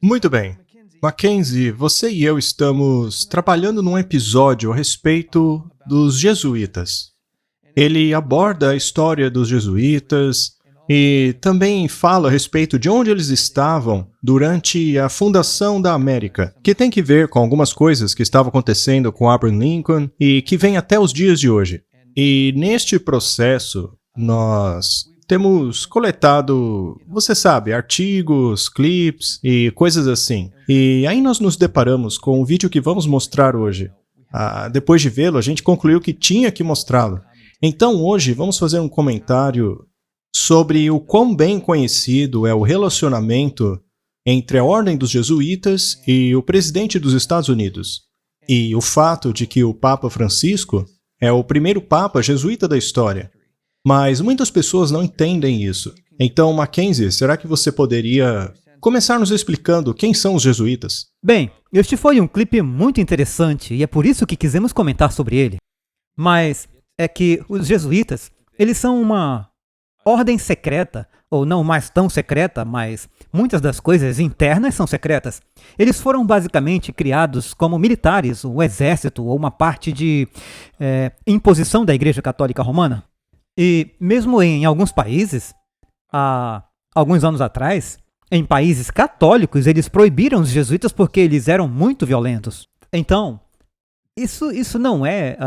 Muito bem. Mackenzie, você e eu estamos trabalhando num episódio a respeito dos jesuítas. Ele aborda a história dos jesuítas e também fala a respeito de onde eles estavam durante a fundação da América, que tem que ver com algumas coisas que estavam acontecendo com Abraham Lincoln e que vem até os dias de hoje. E neste processo, nós temos coletado, você sabe, artigos, clips e coisas assim. E aí nós nos deparamos com o vídeo que vamos mostrar hoje. Depois de vê-lo, a gente concluiu que tinha que mostrá-lo. Então hoje vamos fazer um comentário sobre o quão bem conhecido é o relacionamento entre a Ordem dos Jesuítas e o presidente dos Estados Unidos. E o fato de que o Papa Francisco é o primeiro Papa jesuíta da história. Mas muitas pessoas não entendem isso. Então, Mackenzie, será que você poderia começar nos explicando quem são os jesuítas? Bem, este foi um clipe muito interessante e é por isso que quisemos comentar sobre ele. Mas é que os jesuítas, eles são uma ordem secreta, ou não mais tão secreta, mas muitas das coisas internas são secretas. Eles foram basicamente criados como militares, o exército ou uma parte de imposição da Igreja Católica Romana. E mesmo em alguns países, há alguns anos atrás, em países católicos, eles proibiram os jesuítas porque eles eram muito violentos. Então, isso não é,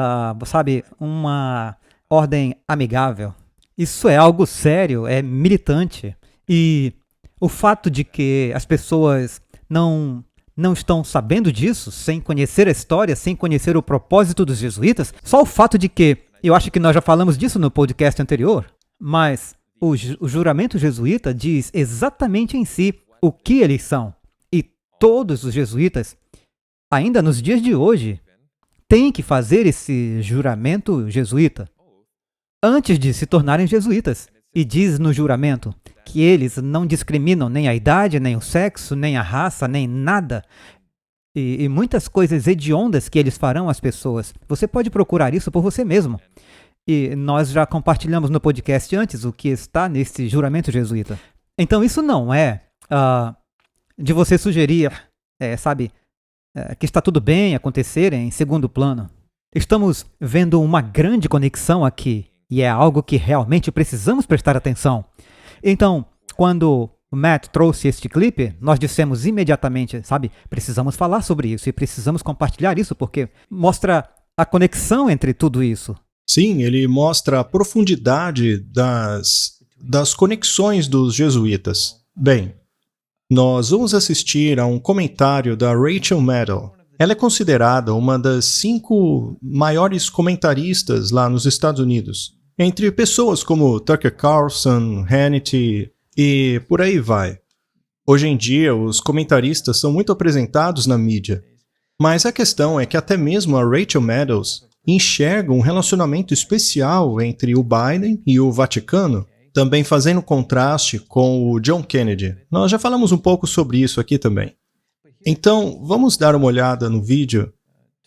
uma ordem amigável. Isso é algo sério, é militante. E o fato de que as pessoas não estão sabendo disso, sem conhecer a história, sem conhecer o propósito dos jesuítas, só o fato de que, eu acho que nós já falamos disso no podcast anterior, mas o juramento jesuíta diz exatamente em si o que eles são. E todos os jesuítas, ainda nos dias de hoje, têm que fazer esse juramento jesuíta antes de se tornarem jesuítas. E diz no juramento que eles não discriminam nem a idade, nem o sexo, nem a raça, nem nada. E muitas coisas hediondas que eles farão às pessoas. Você pode procurar isso por você mesmo. E nós já compartilhamos no podcast antes o que está nesse juramento jesuíta. Então isso não é de você sugerir, que está tudo bem acontecer em segundo plano. Estamos vendo uma grande conexão aqui. E é algo que realmente precisamos prestar atenção. Então, quando o Matt trouxe este clipe, nós dissemos imediatamente, precisamos falar sobre isso e precisamos compartilhar isso, porque mostra a conexão entre tudo isso. Sim, ele mostra a profundidade das conexões dos jesuítas. Bem, nós vamos assistir a um comentário da Rachel Maddow. Ela é considerada uma das 5 maiores comentaristas lá nos Estados Unidos, entre pessoas como Tucker Carlson, Hannity e por aí vai. Hoje em dia, os comentaristas são muito apresentados na mídia, mas a questão é que até mesmo a Rachel Maddow enxerga um relacionamento especial entre o Biden e o Vaticano, também fazendo contraste com o John Kennedy. Nós já falamos um pouco sobre isso aqui também. Então, vamos dar uma olhada no vídeo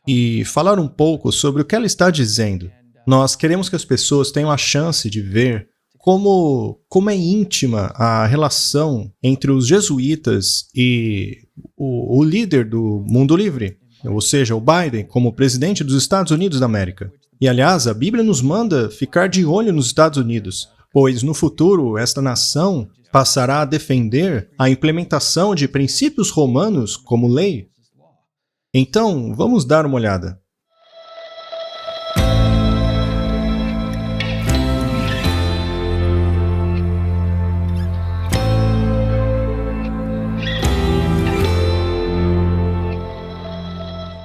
e falar um pouco sobre o que ela está dizendo. Nós queremos que as pessoas tenham a chance de ver como é íntima a relação entre os jesuítas e o líder do mundo livre, ou seja, o Biden, como presidente dos Estados Unidos da América. E, aliás, a Bíblia nos manda ficar de olho nos Estados Unidos, pois no futuro esta nação passará a defender a implementação de princípios romanos como lei. Então, vamos dar uma olhada.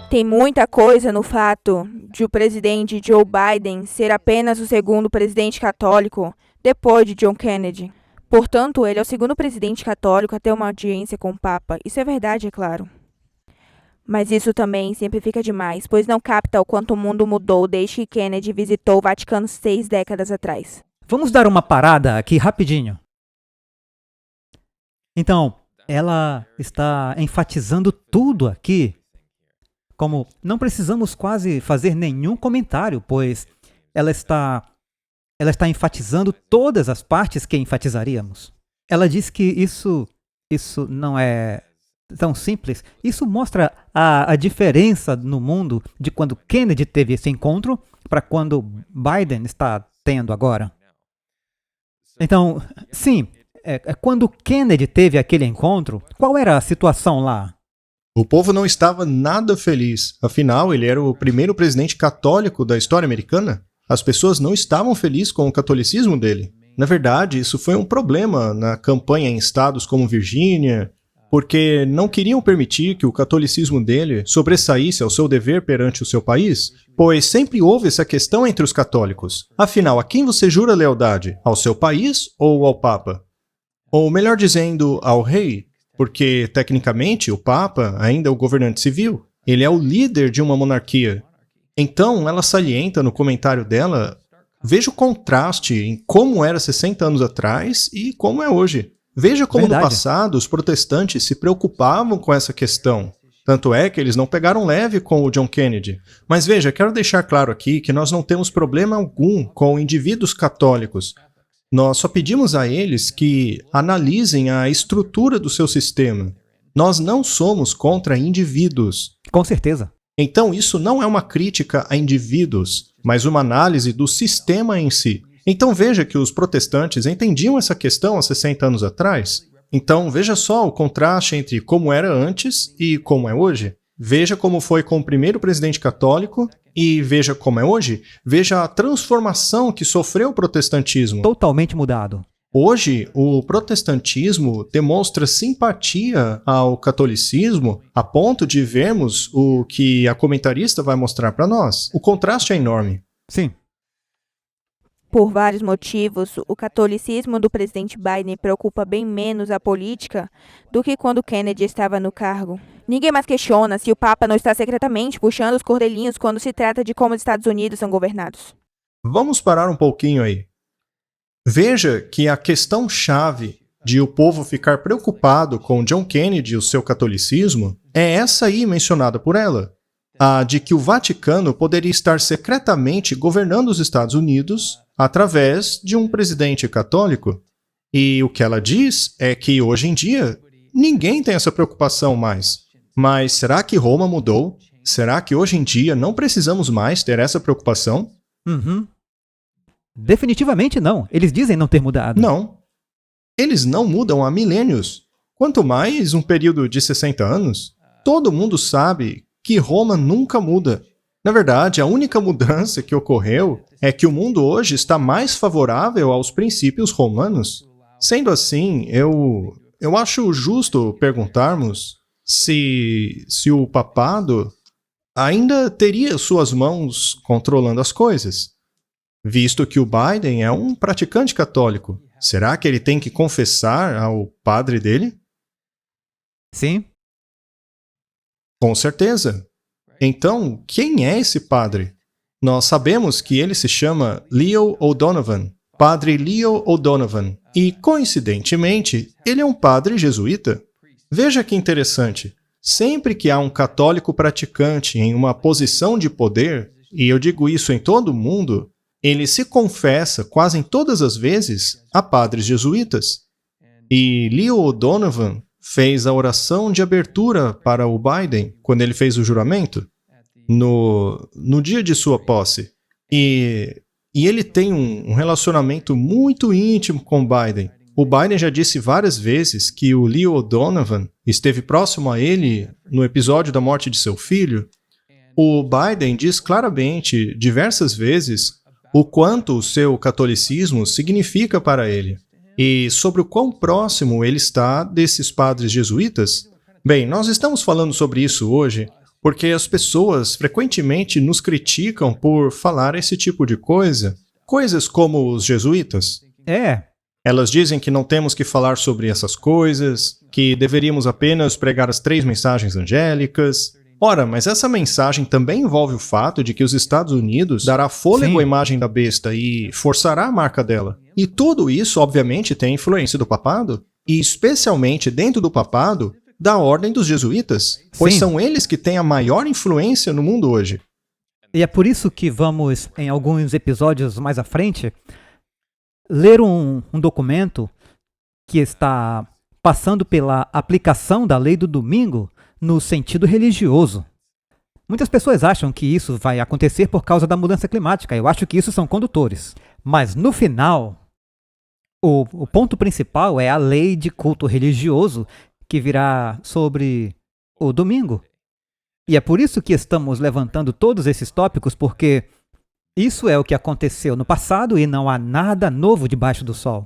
Tem muita coisa no fato de o presidente Joe Biden ser apenas o segundo presidente católico depois de John Kennedy. Portanto, ele é o segundo presidente católico a ter uma audiência com o Papa. Isso é verdade, é claro. Mas isso também simplifica demais, pois não capta o quanto o mundo mudou desde que Kennedy visitou o Vaticano 6 décadas atrás. Vamos dar uma parada aqui rapidinho. Então, ela está enfatizando tudo aqui. Como não precisamos quase fazer nenhum comentário, pois ela está enfatizando todas as partes que enfatizaríamos. Ela diz que isso não é tão simples, isso mostra a diferença no mundo de quando Kennedy teve esse encontro para quando Biden está tendo agora. Então, sim, quando Kennedy teve aquele encontro, qual era a situação lá? O povo não estava nada feliz. Afinal, ele era o primeiro presidente católico da história americana. As pessoas não estavam felizes com o catolicismo dele. Na verdade, isso foi um problema na campanha em estados como Virgínia, porque não queriam permitir que o catolicismo dele sobressaísse ao seu dever perante o seu país, pois sempre houve essa questão entre os católicos. Afinal, a quem você jura lealdade? Ao seu país ou ao Papa? Ou melhor dizendo, ao rei? Porque, tecnicamente, o Papa ainda é o governante civil. Ele é o líder de uma monarquia. Então, ela salienta no comentário dela, veja o contraste em como era 60 anos atrás e como é hoje. Veja como no passado os protestantes se preocupavam com essa questão. Tanto é que eles não pegaram leve com o John Kennedy. Mas veja, quero deixar claro aqui que nós não temos problema algum com indivíduos católicos. Nós só pedimos a eles que analisem a estrutura do seu sistema. Nós não somos contra indivíduos. Com certeza. Então, isso não é uma crítica a indivíduos, mas uma análise do sistema em si. Então, veja que os protestantes entendiam essa questão há 60 anos atrás. Então, veja só o contraste entre como era antes e como é hoje. Veja como foi com o primeiro presidente católico e veja como é hoje. Veja a transformação que sofreu o protestantismo. Totalmente mudado. Hoje, o protestantismo demonstra simpatia ao catolicismo a ponto de vermos o que a comentarista vai mostrar para nós. O contraste é enorme. Sim. Por vários motivos, o catolicismo do presidente Biden preocupa bem menos a política do que quando Kennedy estava no cargo. Ninguém mais questiona se o Papa não está secretamente puxando os cordelinhos quando se trata de como os Estados Unidos são governados. Vamos parar um pouquinho aí. Veja que a questão-chave de o povo ficar preocupado com John Kennedy e o seu catolicismo é essa aí mencionada por ela. A de que o Vaticano poderia estar secretamente governando os Estados Unidos através de um presidente católico. E o que ela diz é que hoje em dia ninguém tem essa preocupação mais. Mas será que Roma mudou? Será que hoje em dia não precisamos mais ter essa preocupação? Definitivamente não. Eles dizem não ter mudado. Não. Eles não mudam há milênios. Quanto mais um período de 60 anos. Todo mundo sabe que Roma nunca muda. Na verdade, a única mudança que ocorreu é que o mundo hoje está mais favorável aos princípios romanos. Sendo assim, eu acho justo perguntarmos se o papado ainda teria suas mãos controlando as coisas. Visto que o Biden é um praticante católico, será que ele tem que confessar ao padre dele? Sim. Com certeza. Então, quem é esse padre? Nós sabemos que ele se chama Leo O'Donovan, Padre Leo O'Donovan, e, coincidentemente, ele é um padre jesuíta. Veja que interessante. Sempre que há um católico praticante em uma posição de poder, e eu digo isso em todo o mundo, ele se confessa quase em todas as vezes a padres jesuítas. E Leo O'Donovan fez a oração de abertura para o Biden quando ele fez o juramento, no dia de sua posse. E ele tem um relacionamento muito íntimo com o Biden. O Biden já disse várias vezes que o Leo O'Donovan esteve próximo a ele no episódio da morte de seu filho. O Biden diz claramente, diversas vezes, o quanto o seu catolicismo significa para ele. E sobre o quão próximo ele está desses padres jesuítas? Bem, nós estamos falando sobre isso hoje porque as pessoas frequentemente nos criticam por falar esse tipo de coisa. Coisas como os jesuítas. Elas dizem que não temos que falar sobre essas coisas, que deveríamos apenas pregar as 3 mensagens angélicas. Ora, mas essa mensagem também envolve o fato de que os Estados Unidos dará fôlego à imagem da besta e forçará a marca dela. E tudo isso, obviamente, tem influência do papado, e especialmente dentro do papado, da ordem dos jesuítas, pois são eles que têm a maior influência no mundo hoje. E é por isso que vamos, em alguns episódios mais à frente, ler um documento que está passando pela aplicação da lei do domingo no sentido religioso. Muitas pessoas acham que isso vai acontecer por causa da mudança climática. Eu acho que isso são condutores. Mas no final, o ponto principal é a lei de culto religioso que virá sobre o domingo. E é por isso que estamos levantando todos esses tópicos, porque isso é o que aconteceu no passado e não há nada novo debaixo do sol.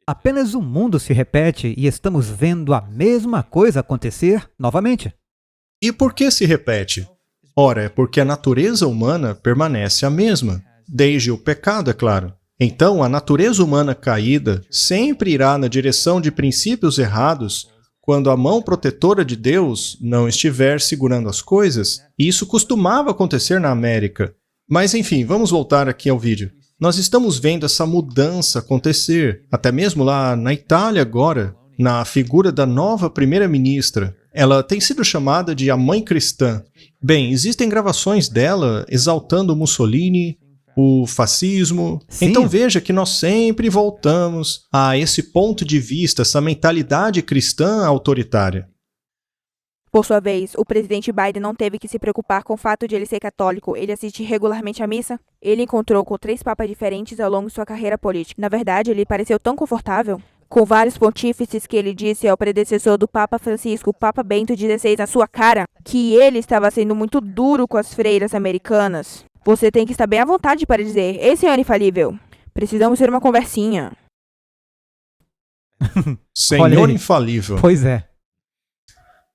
Apenas o mundo se repete e estamos vendo a mesma coisa acontecer novamente. E por que se repete? Ora, é porque a natureza humana permanece a mesma, desde o pecado, é claro. Então, a natureza humana caída sempre irá na direção de princípios errados quando a mão protetora de Deus não estiver segurando as coisas. E isso costumava acontecer na América. Mas, enfim, vamos voltar aqui ao vídeo. Nós estamos vendo essa mudança acontecer, até mesmo lá na Itália agora, na figura da nova primeira-ministra. Ela tem sido chamada de a mãe cristã. Bem, existem gravações dela exaltando Mussolini, o fascismo. Sim. Então veja que nós sempre voltamos a esse ponto de vista, essa mentalidade cristã autoritária. Por sua vez, o presidente Biden não teve que se preocupar com o fato de ele ser católico. Ele assiste regularmente à missa. Ele encontrou com 3 papas diferentes ao longo de sua carreira política. Na verdade, ele pareceu tão confortável com vários pontífices que ele disse ao predecessor do Papa Francisco, o Papa Bento XVI, na sua cara, que ele estava sendo muito duro com as freiras americanas. Você tem que estar bem à vontade para dizer, ei, senhor infalível, precisamos ter uma conversinha. Senhor infalível. Pois é.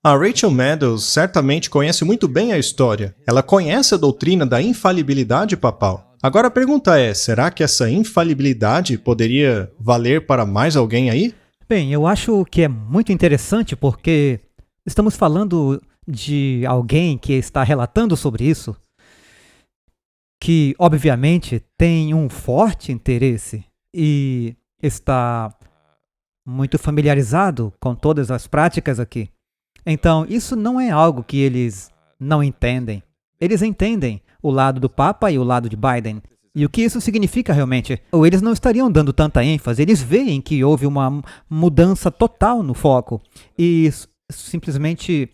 A Rachel Maddow certamente conhece muito bem a história. Ela conhece a doutrina da infalibilidade papal. Agora a pergunta é, será que essa infalibilidade poderia valer para mais alguém aí? Bem, eu acho que é muito interessante porque estamos falando de alguém que está relatando sobre isso, que obviamente tem um forte interesse e está muito familiarizado com todas as práticas aqui. Então, isso não é algo que eles não entendem. Eles entendem o lado do Papa e o lado de Biden. E o que isso significa realmente? Ou eles não estariam dando tanta ênfase, eles veem que houve uma mudança total no foco. E simplesmente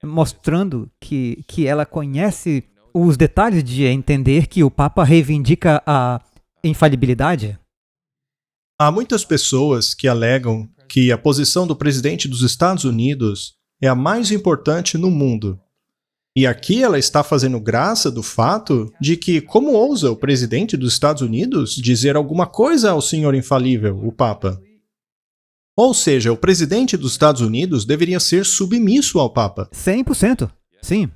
mostrando que ela conhece os detalhes de entender que o Papa reivindica a infalibilidade. Há muitas pessoas que alegam que a posição do presidente dos Estados Unidos é a mais importante no mundo. E aqui ela está fazendo graça do fato de que, como ousa o presidente dos Estados Unidos dizer alguma coisa ao senhor infalível, o Papa? Ou seja, o presidente dos Estados Unidos deveria ser submisso ao Papa. 100%, sim.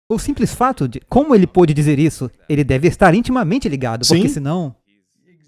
O simples fato de como ele pôde dizer isso, ele deve estar intimamente ligado, porque Sim. senão...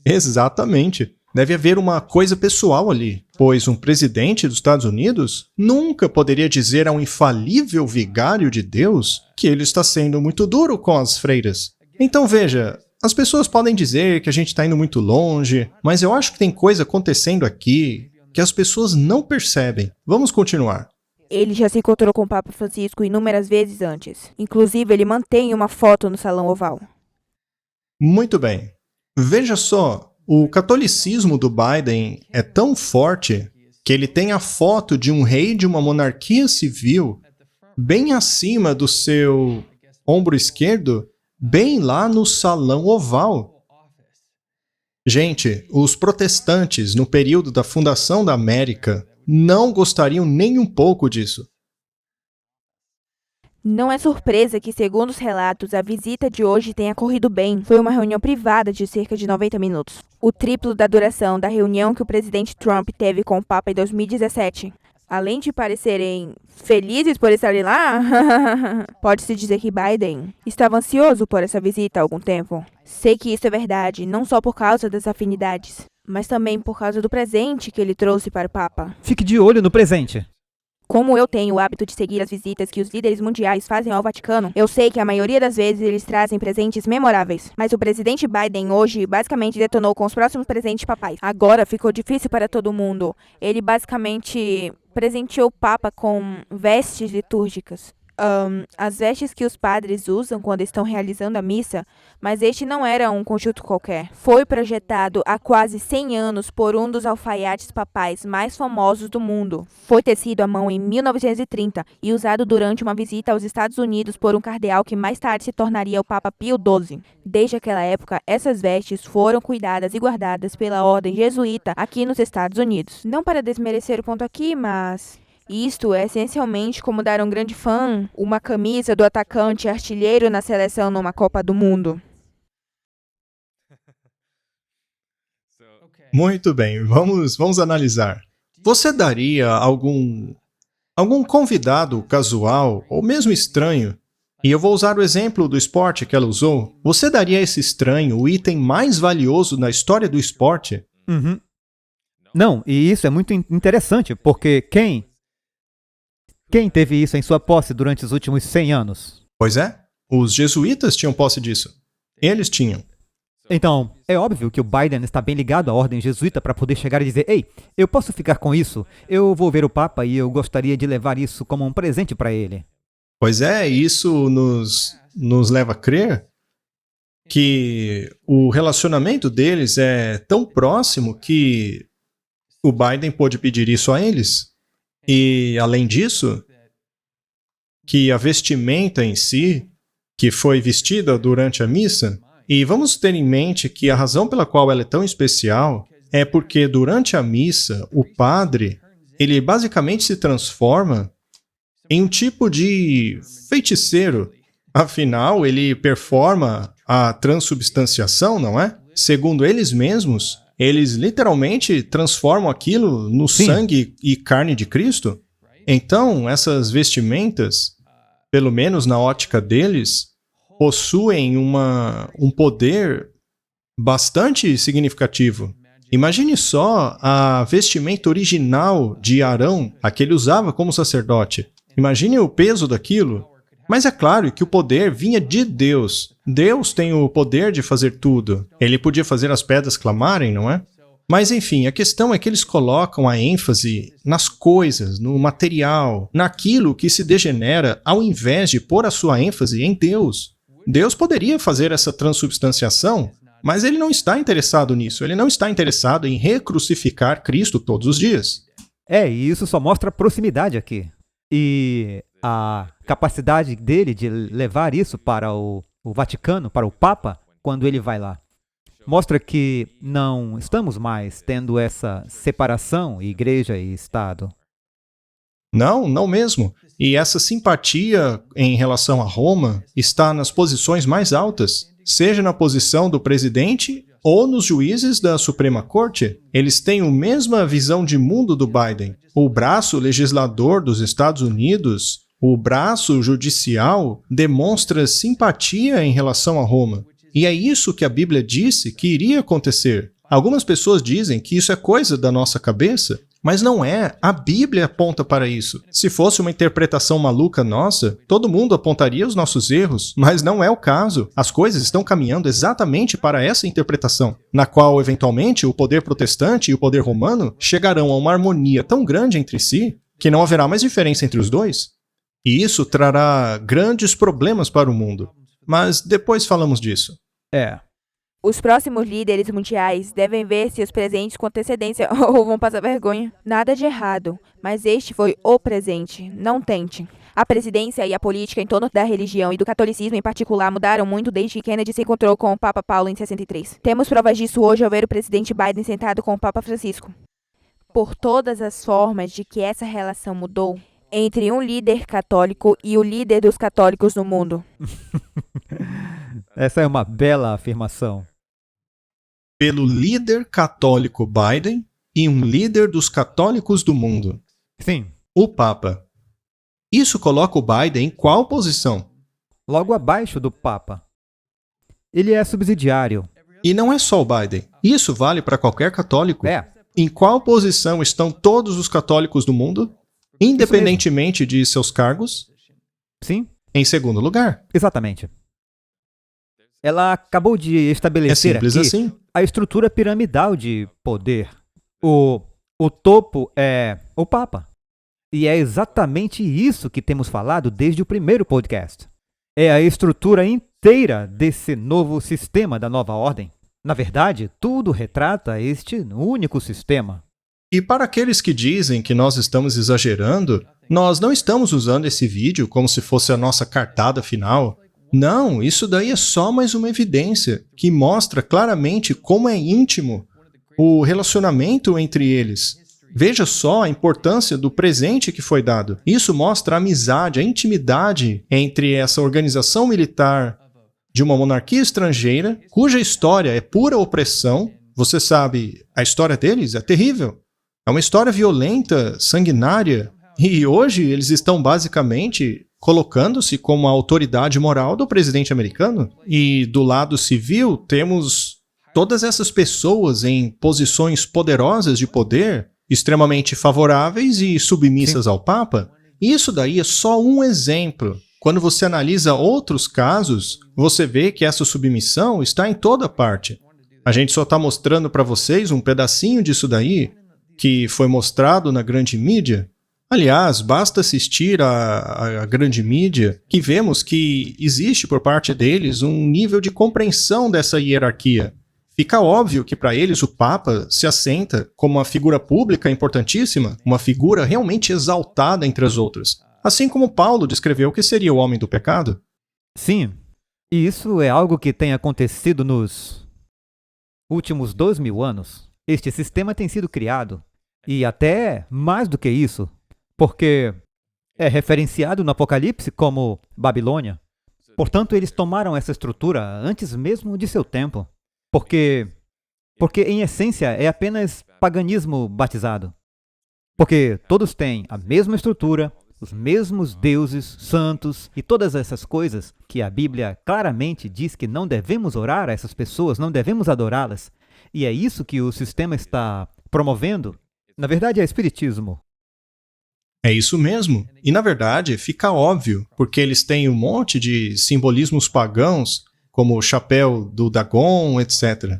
Exatamente. Deve haver uma coisa pessoal ali, pois um presidente dos Estados Unidos nunca poderia dizer a um infalível vigário de Deus que ele está sendo muito duro com as freiras. Então veja, as pessoas podem dizer que a gente está indo muito longe, mas eu acho que tem coisa acontecendo aqui que as pessoas não percebem. Vamos continuar. Ele já se encontrou com o Papa Francisco inúmeras vezes antes. Inclusive, ele mantém uma foto no Salão Oval. Muito bem. Veja só, o catolicismo do Biden é tão forte que ele tem a foto de um rei de uma monarquia civil bem acima do seu ombro esquerdo, bem lá no Salão Oval. Gente, os protestantes, no período da fundação da América, não gostariam nem um pouco disso. Não é surpresa que, segundo os relatos, a visita de hoje tenha corrido bem. Foi uma reunião privada de cerca de 90 minutos. O triplo da duração da reunião que o presidente Trump teve com o Papa em 2017. Além de parecerem felizes por estarem lá, pode-se dizer que Biden estava ansioso por essa visita há algum tempo. Sei que isso é verdade, não só por causa das afinidades, mas também por causa do presente que ele trouxe para o Papa. Fique de olho no presente. Como eu tenho o hábito de seguir as visitas que os líderes mundiais fazem ao Vaticano, eu sei que a maioria das vezes eles trazem presentes memoráveis. Mas o presidente Biden hoje basicamente detonou com os próximos presentes papais. Agora ficou difícil para todo mundo. Ele basicamente presenteou o Papa com vestes litúrgicas. as vestes que os padres usam quando estão realizando a missa, mas este não era um conjunto qualquer. Foi projetado há quase 100 anos por um dos alfaiates papais mais famosos do mundo. Foi tecido à mão em 1930 e usado durante uma visita aos Estados Unidos por um cardeal que mais tarde se tornaria o Papa Pio XII. Desde aquela época, essas vestes foram cuidadas e guardadas pela ordem jesuíta aqui nos Estados Unidos. Não para desmerecer o ponto aqui, mas isto é essencialmente como dar a um grande fã uma camisa do atacante artilheiro na seleção numa Copa do Mundo. Muito bem, vamos analisar. Você daria algum convidado casual ou mesmo estranho, e eu vou usar o exemplo do esporte que ela usou, você daria a esse estranho o item mais valioso na história do esporte? Uhum. Não, e isso é muito interessante, porque quem teve isso em sua posse durante os últimos 100 anos? Pois é, os jesuítas tinham posse disso. Eles tinham. Então, é óbvio que o Biden está bem ligado à ordem jesuíta para poder chegar e dizer: ei, eu posso ficar com isso? Eu vou ver o Papa e eu gostaria de levar isso como um presente para ele. Pois é, isso nos leva a crer que o relacionamento deles é tão próximo que o Biden pôde pedir isso a eles. E, além disso, que a vestimenta em si, que foi vestida durante a missa, e vamos ter em mente que a razão pela qual ela é tão especial é porque durante a missa, o padre, ele basicamente se transforma em um tipo de feiticeiro. Afinal, ele performa a transubstanciação, não é? Segundo eles mesmos, eles literalmente transformam aquilo no sangue e carne de Cristo. Então, essas vestimentas, pelo menos na ótica deles, possuem um poder bastante significativo. Imagine só a vestimenta original de Arão, a que ele usava como sacerdote. Imagine o peso daquilo. Mas é claro que o poder vinha de Deus. Deus tem o poder de fazer tudo. Ele podia fazer as pedras clamarem, não é? Mas enfim, a questão é que eles colocam a ênfase nas coisas, no material, naquilo que se degenera, ao invés de pôr a sua ênfase em Deus. Deus poderia fazer essa transubstanciação, mas ele não está interessado nisso. Ele não está interessado em recrucificar Cristo todos os dias. E isso só mostra a proximidade aqui. E a capacidade dele de levar isso para o Vaticano, para o Papa, quando ele vai lá. Mostra que não estamos mais tendo essa separação, igreja e Estado. Não mesmo. E essa simpatia em relação a Roma está nas posições mais altas, seja na posição do presidente ou nos juízes da Suprema Corte. Eles têm a mesma visão de mundo do Biden. O braço legislador dos Estados Unidos, o braço judicial, demonstra simpatia em relação a Roma. E é isso que a Bíblia disse que iria acontecer. Algumas pessoas dizem que isso é coisa da nossa cabeça, mas não é. A Bíblia aponta para isso. Se fosse uma interpretação maluca nossa, todo mundo apontaria os nossos erros, mas não é o caso. As coisas estão caminhando exatamente para essa interpretação, na qual, eventualmente, o poder protestante e o poder romano chegarão a uma harmonia tão grande entre si que não haverá mais diferença entre os dois. E isso trará grandes problemas para o mundo. Mas depois falamos disso. Os próximos líderes mundiais devem ver seus presentes com antecedência ou vão passar vergonha. Nada de errado, mas este foi o presente. Não tente. A presidência e a política em torno da religião e do catolicismo em particular mudaram muito desde que Kennedy se encontrou com o Papa Paulo em 63. Temos provas disso hoje ao ver o presidente Biden sentado com o Papa Francisco. Por todas as formas de que essa relação mudou entre um líder católico e o líder dos católicos no mundo. Essa é uma bela afirmação. Pelo líder católico Biden e um líder dos católicos do mundo. Sim. O Papa. Isso coloca o Biden em qual posição? Logo abaixo do Papa. Ele é subsidiário. E não é só o Biden. Isso vale para qualquer católico. Em qual posição estão todos os católicos do mundo, independentemente de seus cargos? Sim. Em segundo lugar. Exatamente. Ela acabou de estabelecer simples aqui assim. A estrutura piramidal de poder. O topo é o Papa. E é exatamente isso que temos falado desde o primeiro podcast. É a estrutura inteira desse novo sistema da nova ordem. Na verdade, tudo retrata este único sistema. E para aqueles que dizem que nós estamos exagerando, nós não estamos usando esse vídeo como se fosse a nossa cartada final. Não, isso daí é só mais uma evidência que mostra claramente como é íntimo o relacionamento entre eles. Veja só a importância do presente que foi dado. Isso mostra a amizade, a intimidade entre essa organização militar de uma monarquia estrangeira, cuja história é pura opressão. Você sabe, a história deles é terrível. É uma história violenta, sanguinária. E hoje eles estão basicamente colocando-se como a autoridade moral do presidente americano. E do lado civil temos todas essas pessoas em posições poderosas de poder, extremamente favoráveis e submissas ao Papa. Isso daí é só um exemplo. Quando você analisa outros casos, você vê que essa submissão está em toda parte. A gente só está mostrando para vocês um pedacinho disso daí, que foi mostrado na grande mídia. Aliás, basta assistir à grande mídia que vemos que existe por parte deles um nível de compreensão dessa hierarquia. Fica óbvio que para eles o Papa se assenta como uma figura pública importantíssima, uma figura realmente exaltada entre as outras. Assim como Paulo descreveu que seria o homem do pecado. Sim, e isso é algo que tem acontecido nos últimos 2000 anos. Este sistema tem sido criado, e até mais do que isso, porque é referenciado no Apocalipse como Babilônia. Portanto, eles tomaram essa estrutura antes mesmo de seu tempo, porque em essência é apenas paganismo batizado. Porque todos têm a mesma estrutura, os mesmos deuses, santos e todas essas coisas que a Bíblia claramente diz que não devemos orar a essas pessoas, não devemos adorá-las. E é isso que o sistema está promovendo. Na verdade, é espiritismo. É isso mesmo. E, na verdade, fica óbvio, porque eles têm um monte de simbolismos pagãos, como o chapéu do Dagon, etc.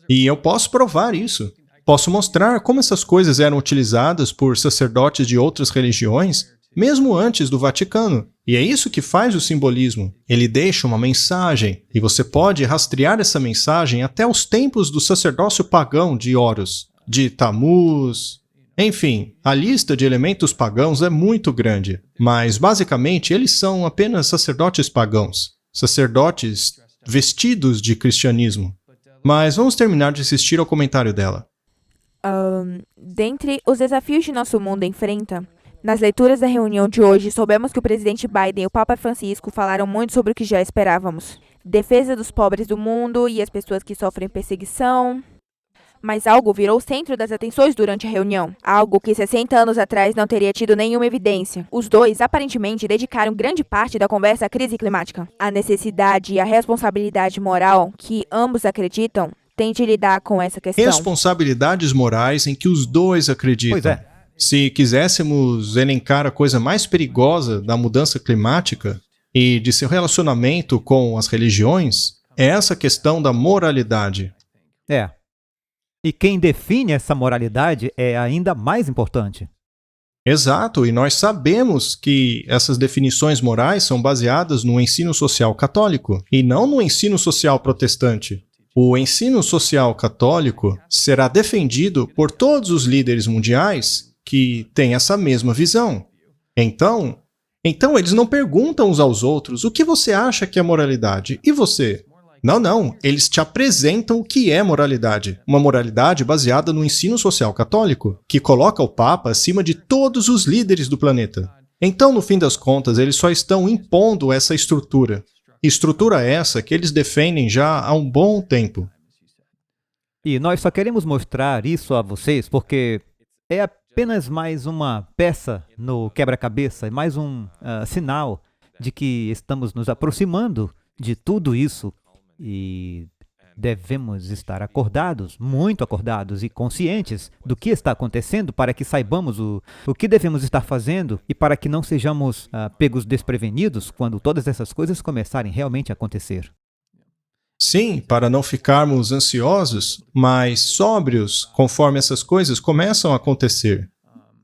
E eu posso provar isso. Posso mostrar como essas coisas eram utilizadas por sacerdotes de outras religiões, mesmo antes do Vaticano. E é isso que faz o simbolismo. Ele deixa uma mensagem, e você pode rastrear essa mensagem até os tempos do sacerdócio pagão de Horus, de Tammuz. Enfim, a lista de elementos pagãos é muito grande, mas basicamente eles são apenas sacerdotes pagãos, sacerdotes vestidos de cristianismo. Mas vamos terminar de assistir ao comentário dela. Dentre os desafios que nosso mundo enfrenta, nas leituras da reunião de hoje, soubemos que o presidente Biden e o Papa Francisco falaram muito sobre o que já esperávamos. Defesa dos pobres do mundo e as pessoas que sofrem perseguição. Mas algo virou o centro das atenções durante a reunião. Algo que 60 anos atrás não teria tido nenhuma evidência. Os dois, aparentemente, dedicaram grande parte da conversa à crise climática. A necessidade e a responsabilidade moral que ambos acreditam têm de lidar com essa questão. Responsabilidades morais em que os dois acreditam. Pois é. Se quiséssemos elencar a coisa mais perigosa da mudança climática e de seu relacionamento com as religiões, é essa questão da moralidade. É. E quem define essa moralidade é ainda mais importante. Exato, e nós sabemos que essas definições morais são baseadas no ensino social católico e não no ensino social protestante. O ensino social católico será defendido por todos os líderes mundiais que têm essa mesma visão. Então eles não perguntam uns aos outros o que você acha que é moralidade e você. Não, eles te apresentam o que é moralidade. Uma moralidade baseada no ensino social católico, que coloca o Papa acima de todos os líderes do planeta. Então, no fim das contas, eles só estão impondo essa estrutura. Estrutura essa que eles defendem já há um bom tempo. E nós só queremos mostrar isso a vocês porque é apenas mais uma peça no quebra-cabeça, mais um sinal de que estamos nos aproximando de tudo isso. E devemos estar acordados, muito acordados e conscientes do que está acontecendo para que saibamos o que devemos estar fazendo e para que não sejamos pegos desprevenidos quando todas essas coisas começarem realmente a acontecer. Sim, para não ficarmos ansiosos, mas sóbrios conforme essas coisas começam a acontecer.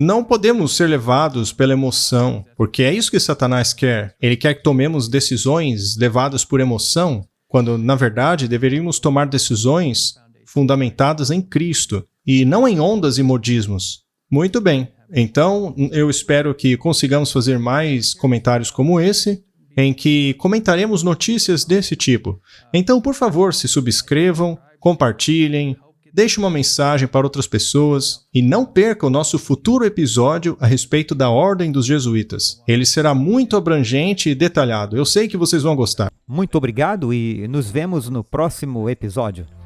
Não podemos ser levados pela emoção, porque é isso que Satanás quer. Ele quer que tomemos decisões levadas por emoção, quando, na verdade, deveríamos tomar decisões fundamentadas em Cristo, e não em ondas e modismos. Muito bem. Então, eu espero que consigamos fazer mais comentários como esse, em que comentaremos notícias desse tipo. Então, por favor, se subscrevam, compartilhem, deixe uma mensagem para outras pessoas e não perca o nosso futuro episódio a respeito da Ordem dos Jesuítas. Ele será muito abrangente e detalhado. Eu sei que vocês vão gostar. Muito obrigado e nos vemos no próximo episódio.